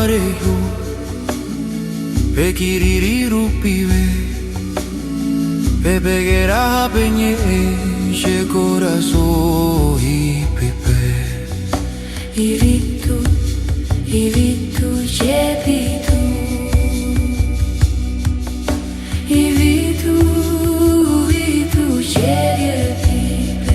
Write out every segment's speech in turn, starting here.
mare yu pe kiririru pive pe pegera penye she corazón y pipe I vitu shepi tu I vitu sherie pipe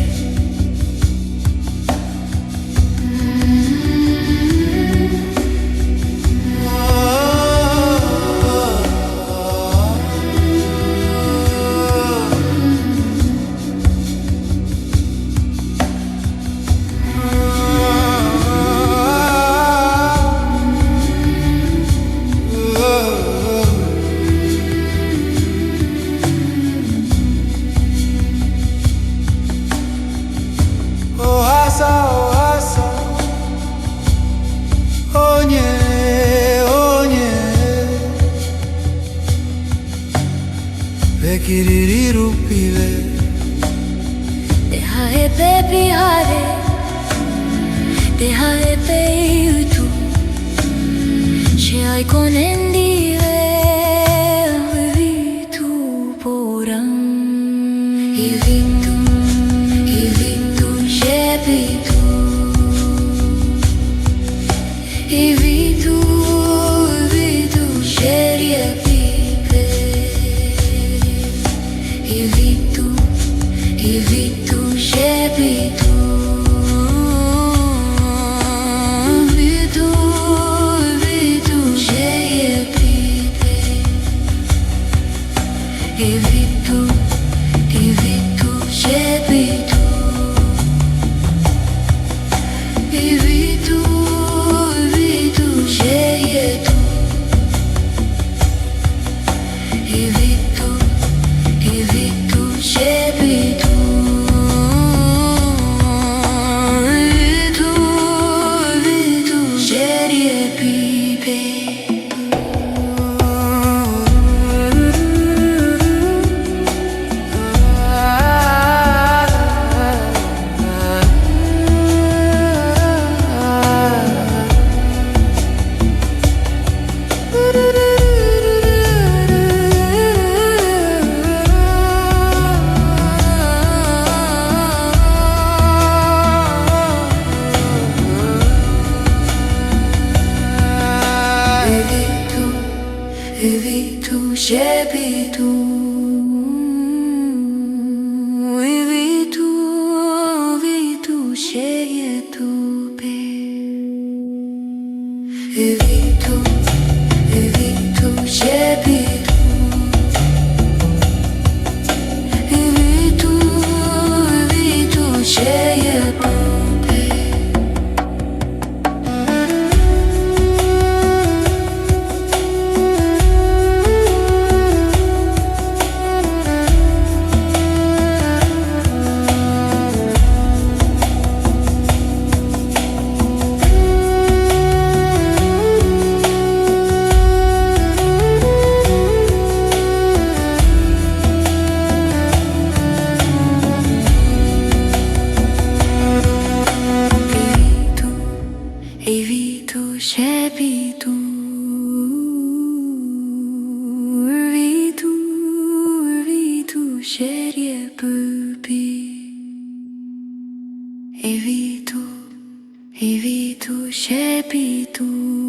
Kiririru pive Deja e pe pihare Deja e pe tu Ce ai conendive Vitu poram I vitu shepi tu I vitu sherie pipe I vitu shepi tu Vitu sherie pipe I vitu shepi tu I vitu sherie tu I vitu shepi tu Vitu sherie pipe Vitu shepi tu Vitu sherie tu pe Vitu shepi tu Vitu sherie tu pe Vitu shepi tu Vitu sherie pupi Vitu shepi tu